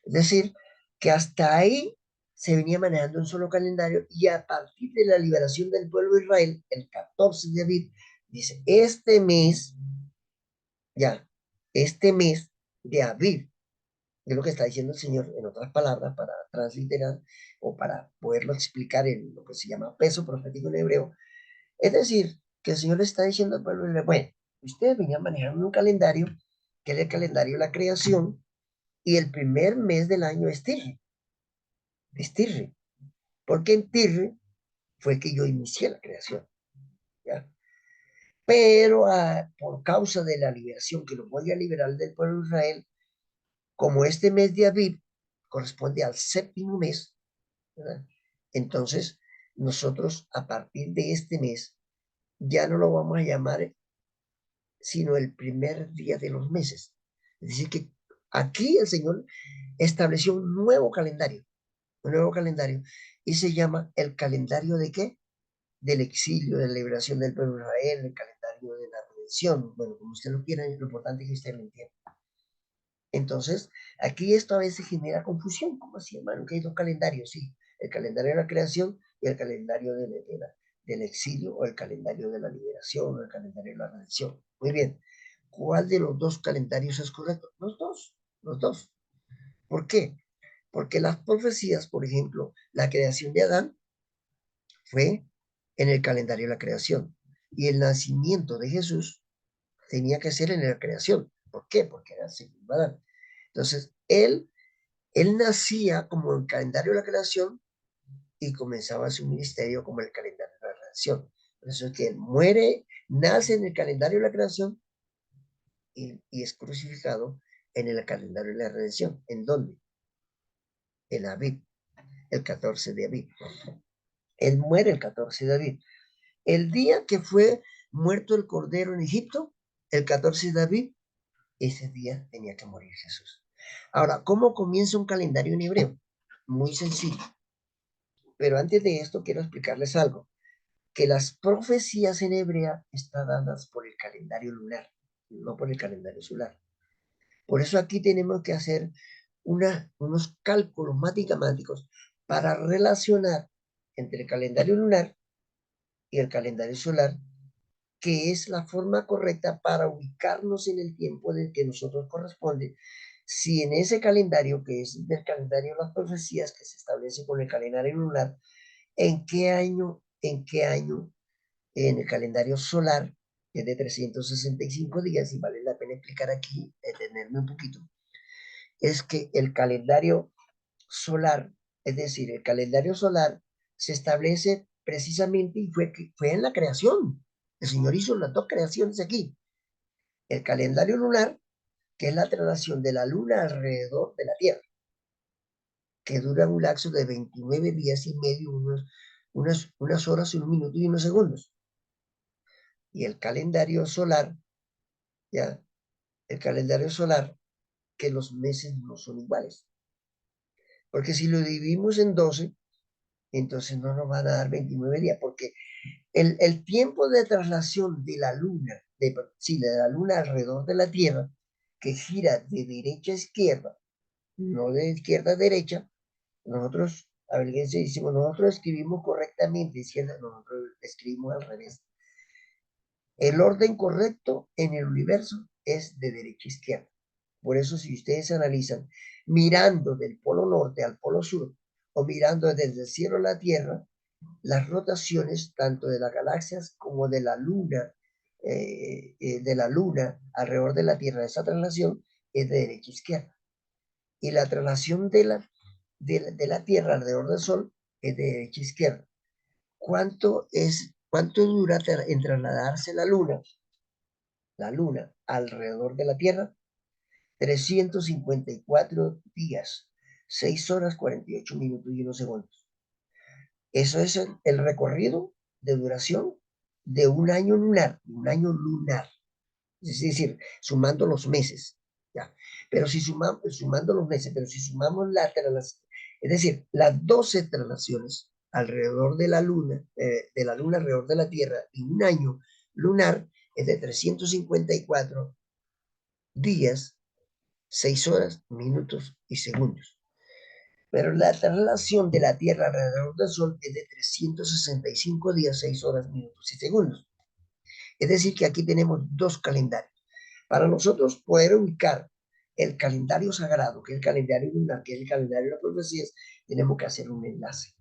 Es decir, que hasta ahí se venía manejando un solo calendario y a partir de la liberación del pueblo de Israel, el 14 de abril, dice, ya, este mes de abril, es lo que está diciendo el Señor, en otras palabras, para transliterar o para poderlo explicar en lo que se llama peso profético en hebreo. Es decir, que el Señor le está diciendo al pueblo, bueno, ustedes venían manejando un calendario, que es el calendario de la creación, y el primer mes del año es Tirri, porque en Tirri fue que yo inicié la creación, ¿ya? Pero por causa de la liberación que lo voy a liberar del pueblo de Israel, como este mes de Aviv corresponde al séptimo mes, ¿verdad? Entonces, nosotros a partir de este mes ya no lo vamos a llamar sino el primer día de los meses. Es decir, que aquí el Señor estableció un nuevo calendario, y se llama el calendario de qué? Del exilio, de la liberación del pueblo de Israel, el calendario de la redención. Bueno, como usted lo quiera, lo importante es que usted lo entienda. Entonces, aquí esto a veces genera confusión. ¿Cómo así, hermano? Que hay dos calendarios, sí. El calendario de la creación y el calendario del exilio, o el calendario de la liberación, o el calendario de la redención. Muy bien. ¿Cuál de los dos calendarios es correcto? Los dos, los dos. ¿Por qué? Porque las profecías, por ejemplo, la creación de Adán fue en el calendario de la creación, y el nacimiento de Jesús tenía que ser en la creación. ¿Por qué? Porque era el segundo Adán. Entonces, él nacía como el calendario de la creación y comenzaba su ministerio como el calendario de la redención. Por eso es que él muere, nace en el calendario de la creación y es crucificado en el calendario de la redención. ¿En dónde? En Aviv, el 14 de Aviv. Él muere el 14 de Aviv. El día que fue muerto el cordero en Egipto, el 14 de Aviv, ese día tenía que morir Jesús. Ahora, ¿cómo comienza un calendario en hebreo? Muy sencillo. Pero antes de esto quiero explicarles algo, que las profecías en hebrea están dadas por el calendario lunar, no por el calendario solar. Por eso aquí tenemos que hacer unos cálculos matemáticos para relacionar entre el calendario lunar y el calendario solar, que es la forma correcta para ubicarnos en el tiempo del que nosotros corresponde. Si en ese calendario, que es del calendario de las profecías, que se establece con el calendario lunar, en qué año en el calendario solar, que es de 365 días, y vale la pena explicar aquí, detenerme un poquito, es que el calendario solar, es decir, el calendario solar se establece precisamente y fue en la creación. El Señor hizo las dos creaciones aquí. El calendario lunar, que es la traslación de la luna alrededor de la Tierra, que dura un lapso de 29 días y medio, unas horas, un minuto y unos segundos. Y el calendario solar, ya, el calendario solar, que los meses no son iguales. Porque si lo dividimos en 12, entonces no nos van a dar 29 días, porque el tiempo de traslación de la luna, de la luna alrededor de la Tierra, que gira de derecha a izquierda, no de izquierda a derecha, nosotros, a ver, decimos, nosotros escribimos correctamente, izquierda, nosotros escribimos al revés. El orden correcto en el universo es de derecha a izquierda. Por eso, si ustedes analizan mirando del polo norte al polo sur, o mirando desde el cielo a la Tierra, las rotaciones tanto de las galaxias como de la luna alrededor de la Tierra, esa traslación es de derecha a izquierda. Y la traslación de la Tierra alrededor del Sol es de derecha a izquierda. ¿Cuánto es ¿Cuánto dura en trasladarse la luna alrededor de la Tierra? 354 días, 6 horas, 48 minutos y 1 segundos. Eso es el recorrido de duración de un año lunar, es decir, sumando los meses, ¿ya? Pero si sumando los meses, pero si sumamos es decir, las 12 traslaciones alrededor de la luna alrededor de la Tierra en un año lunar es de 354 días, 6 horas, minutos y segundos. Pero la traslación de la Tierra alrededor del Sol es de 365 días, 6 horas, minutos y segundos. Es decir, que aquí tenemos dos calendarios. Para nosotros poder ubicar el calendario sagrado, que es el calendario lunar, que es el calendario de las profecías, tenemos que hacer un enlace.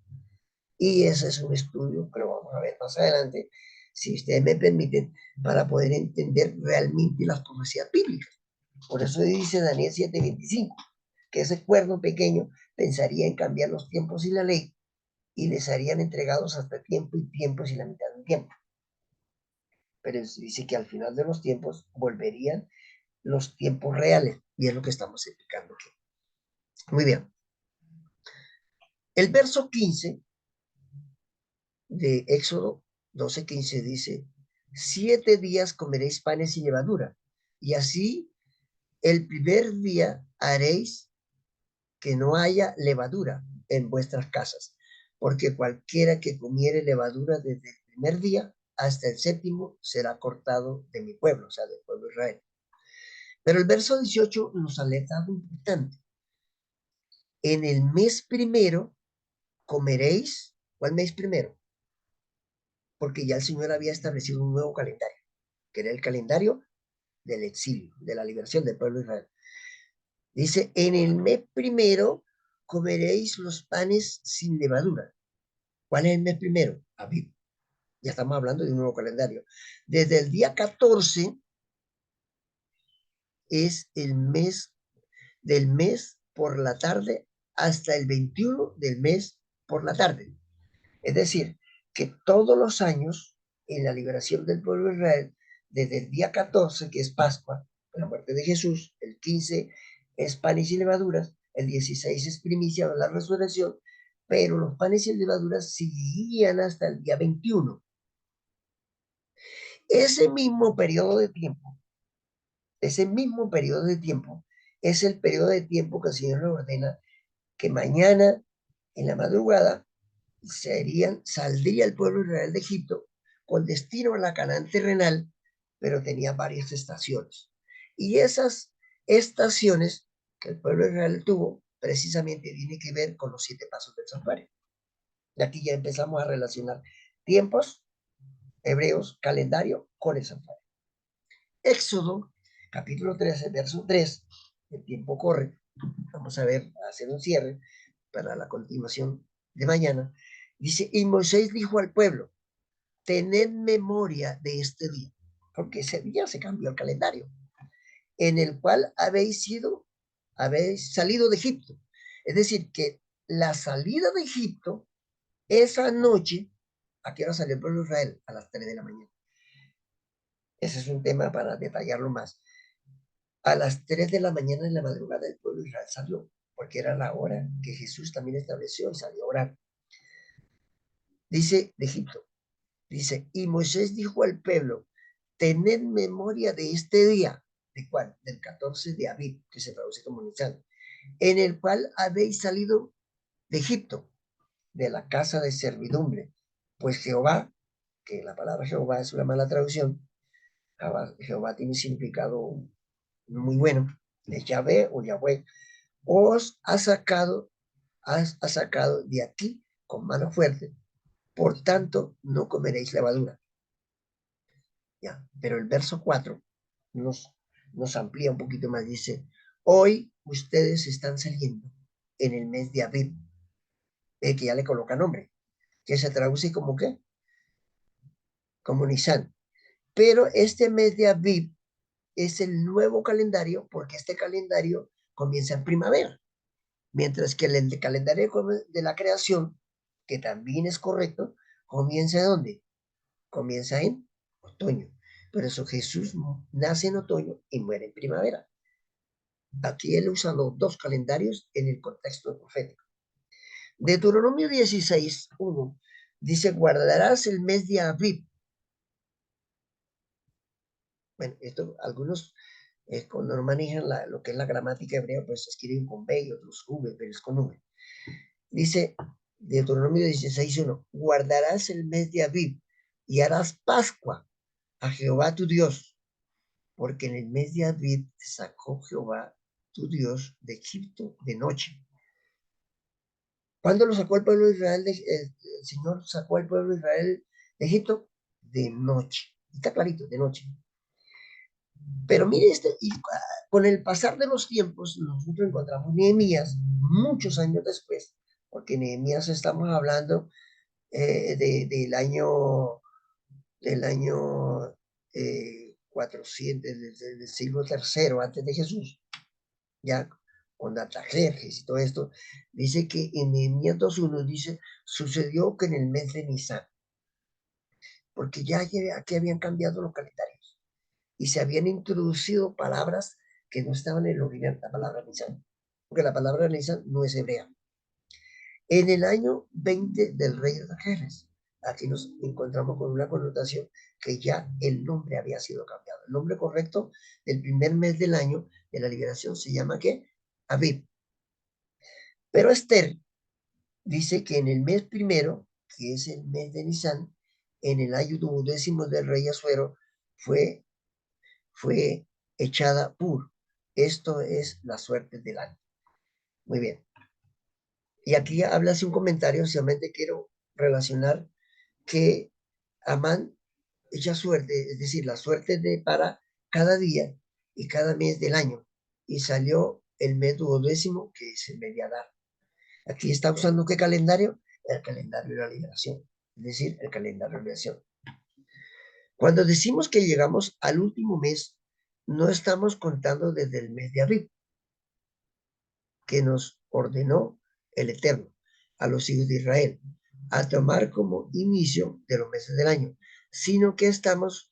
Y ese es un estudio que lo vamos a ver más adelante, si ustedes me permiten, para poder entender realmente las profecías bíblicas. Por eso dice Daniel 7:25, que ese cuerno pequeño pensaría en cambiar los tiempos y la ley, y les harían entregados hasta tiempo y tiempos y la mitad del tiempo. Pero dice que al final de los tiempos volverían los tiempos reales, y es lo que estamos explicando aquí. Muy bien. El verso 15 de Éxodo 12:15 dice: 7 días comeréis panes sin levadura, y así el primer día haréis que no haya levadura en vuestras casas, porque cualquiera que comiere levadura desde el primer día hasta el séptimo será cortado de mi pueblo, o sea, del pueblo de Israel. Pero el verso 18 nos alerta algo importante. En el mes primero comeréis. ¿Cuál mes primero? Porque ya el Señor había establecido un nuevo calendario, que era el calendario del exilio, de la liberación del pueblo de Israel. Dice, en el mes primero comeréis los panes sin levadura. ¿Cuál es el mes primero? Abib. Ya estamos hablando de un nuevo calendario. Desde el día 14 es el mes del mes por la tarde hasta el 21 del mes por la tarde. Es decir, que todos los años en la liberación del pueblo de Israel, desde el día 14, que es Pascua, la muerte de Jesús, el 15 es panes y levaduras, el 16 es primicia de la resurrección, pero los panes y levaduras seguían hasta el día 21. Ese mismo periodo de tiempo, es el periodo de tiempo que el Señor le ordena que mañana en la madrugada saldría el pueblo de Israel de Egipto con destino a la Canaán terrenal, pero tenía varias estaciones. Y esas estaciones que el pueblo de Israel tuvo precisamente tiene que ver con los 7 pasos del santuario. Y aquí ya empezamos a relacionar tiempos hebreos, calendario con el santuario. Éxodo, capítulo 13, verso 3, el tiempo corre. Vamos a ver, a hacer un cierre para la continuación de mañana. Dice, y Moisés dijo al pueblo, tened memoria de este día, porque ese día se cambió el calendario, en el cual habéis salido de Egipto. Es decir, que la salida de Egipto, esa noche, ¿a qué hora salió el pueblo de Israel? A las 3 de la mañana. Ese es un tema para detallarlo más. A las 3 de la mañana en la madrugada el pueblo de Israel salió, porque era la hora que Jesús también estableció y salió a orar. Dice de Egipto, dice, y Moisés dijo al pueblo, tened memoria de este día. ¿De cuál? Del 14 de Abib, que se traduce como Nisan, en el cual habéis salido de Egipto, de la casa de servidumbre. Pues Jehová, que la palabra Jehová es una mala traducción, Jehová tiene significado muy bueno, de Yahvé o Yahweh, os ha sacado de aquí con mano fuerte, por tanto no comeréis levadura. Ya, pero el verso 4 nos amplía un poquito más, dice, hoy ustedes están saliendo en el mes de Abib, que ya le coloca nombre, que se traduce como ¿qué? Como Nisan. Pero este mes de Abib es el nuevo calendario, porque este calendario comienza en primavera, mientras que el calendario de la creación, que también es correcto, comienza ¿de dónde? comienza en otoño. Por eso Jesús nace en otoño y muere en primavera. Aquí él usa los dos calendarios en el contexto profético. Deuteronomio 16:1 dice: guardarás el mes de Abib. Bueno, esto algunos cuando no manejan lo que es la gramática hebrea, pues escriben con B y otros V, pero es con V. Dice Deuteronomio 16:1: guardarás el mes de Abib y harás Pascua a Jehová tu Dios, porque en el mes de Abib sacó Jehová tu Dios de Egipto de noche. ¿Cuándo lo sacó el pueblo de Israel? El Señor sacó al pueblo de Israel de Egipto de noche. Está clarito, de noche. Pero mire, con el pasar de los tiempos, nosotros encontramos Nehemías muchos años después, porque Nehemías estamos hablando del año 400, del siglo III antes de Jesús, ya con Artajerjes y todo esto, dice que en Nehemías 2:1 dice: sucedió que en el mes de Nisan, porque ya aquí habían cambiado los calendarios y se habían introducido palabras que no estaban en el original, la palabra Nisan, porque la palabra Nisan no es hebrea. En el año 20 del rey Artajerjes, aquí nos encontramos con una connotación que ya el nombre había sido cambiado. El nombre correcto del primer mes del año de la liberación se llama ¿qué? Abib. Pero Esther dice que en el mes primero, que es el mes de Nisan, en el año 12 del rey Asuero, fue echada Pur. Esto es la suerte del año. Muy bien. Y aquí habla así un comentario, solamente quiero relacionar que Amán echa suerte, es decir, la suerte de para cada día y cada mes del año. Y salió el mes 12, que es el mes de Adar. Aquí está usando ¿qué calendario? El calendario de la liberación, es decir, el calendario de la liberación. Cuando decimos que llegamos al último mes, no estamos contando desde el mes de abril, que nos ordenó el Eterno a los hijos de Israel a tomar como inicio de los meses del año, sino que estamos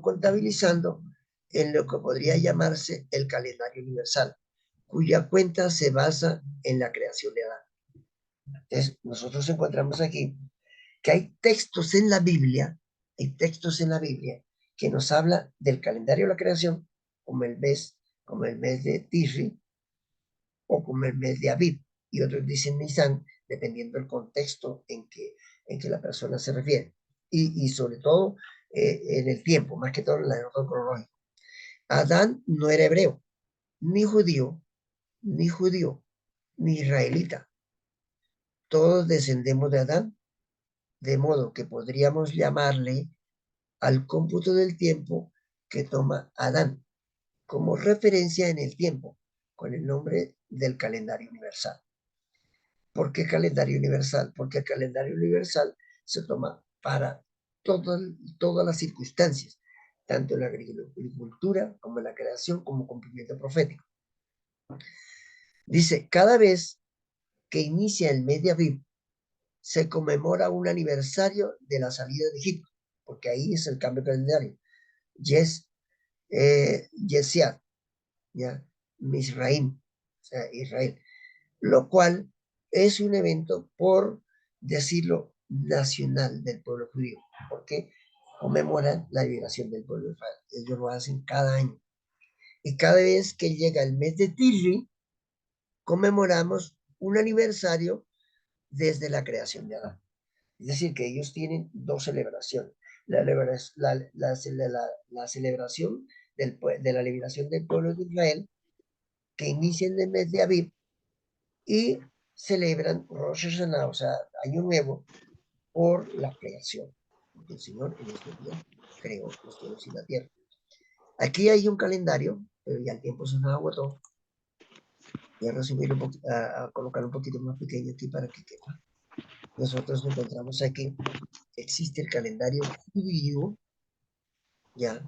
contabilizando en lo que podría llamarse el calendario universal, cuya cuenta se basa en la creación de Adán. Entonces, nosotros encontramos aquí que hay textos en la Biblia, que nos habla del calendario de la creación, como el mes de Tishri, o como el mes de Abib, y otros dicen Nisan, dependiendo del contexto en que la persona se refiere, y sobre todo en el tiempo, más que todo en el orden cronológico. Adán no era hebreo, ni judío, ni israelita. Todos descendemos de Adán, de modo que podríamos llamarle al cómputo del tiempo que toma Adán como referencia en el tiempo, con el nombre del calendario universal. ¿Por qué calendario universal? Porque el calendario universal se toma para todas las circunstancias, tanto en la agricultura como en la creación, como cumplimiento profético. Dice, cada vez que inicia el mes de Abib, se conmemora un aniversario de la salida de Egipto, porque ahí es el cambio calendario. Yesiat, ¿ya? Misraim, o sea, Israel, lo cual es un evento, por decirlo, nacional del pueblo judío, porque conmemoran la liberación del pueblo de Israel. Ellos lo hacen cada año. Y cada vez que llega el mes de Tishri, conmemoramos un aniversario desde la creación de Adán. Es decir, que ellos tienen dos celebraciones. La celebración de la liberación del pueblo de Israel, que inicia en el mes de Abib, y celebran Rosh Hashanah, o sea, Año Nuevo, por la creación, porque el Señor en este día creó los cielos y la tierra. Aquí hay un calendario, pero ya el tiempo se nos agotó. Voy a resumir a colocar un poquito más pequeño aquí para que quepa. Nosotros encontramos aquí, existe el calendario judío, ya,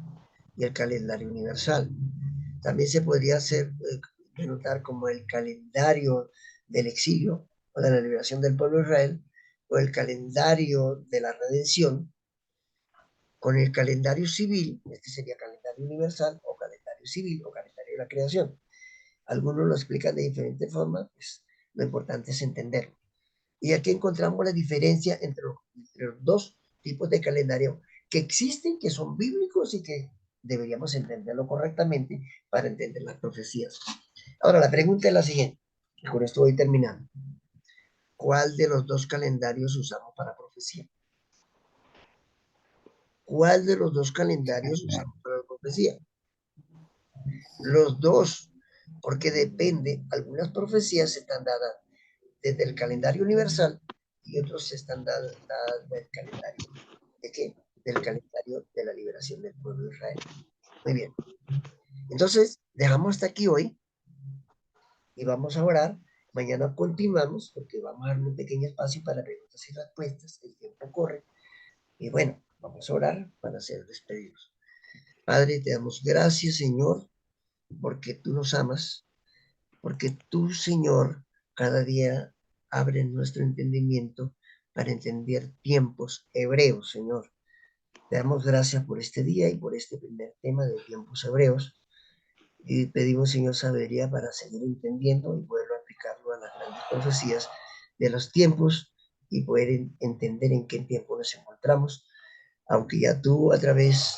y el calendario universal. También se podría denotar como el calendario del exilio o de la liberación del pueblo de Israel, o el calendario de la redención, con el calendario civil, este sería calendario universal o calendario civil o calendario de la creación. Algunos lo explican de diferente forma, pues lo importante es entenderlo. Y aquí encontramos la diferencia entre los dos tipos de calendario que existen, que son bíblicos y que deberíamos entenderlo correctamente para entender las profecías. Ahora, la pregunta es la siguiente, y con esto voy terminando. ¿Cuál de los dos calendarios usamos para profecía? ¿Cuál de los dos calendarios usamos para la profecía? Los dos, porque depende, algunas profecías están dadas desde el calendario universal y otros están dadas del calendario. ¿De qué? Del calendario de la liberación del pueblo de Israel. Muy bien. Entonces, dejamos hasta aquí hoy y vamos a orar. Mañana continuamos porque vamos a dar un pequeño espacio para preguntas y respuestas. El tiempo corre. Y bueno, vamos a orar para ser despedidos. Padre, te damos gracias, Señor, porque tú nos amas, porque tú, Señor, cada día abres nuestro entendimiento para entender tiempos hebreos, Señor. Te damos gracias por este día y por este primer tema de tiempos hebreos. Y pedimos, Señor, sabiduría para seguir entendiendo y poderlo aplicarlo a las grandes profecías de los tiempos y poder entender en qué tiempo nos encontramos, aunque ya tú a través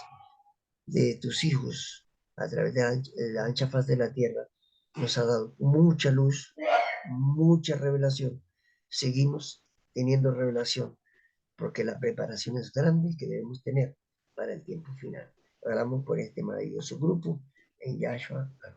de tus hijos, a través de la ancha faz de la tierra, nos ha dado mucha luz, mucha revelación. Seguimos teniendo revelación porque la preparación es grande que debemos tener para el tiempo final. Oramos por este maravilloso grupo en Yahshua. Amén.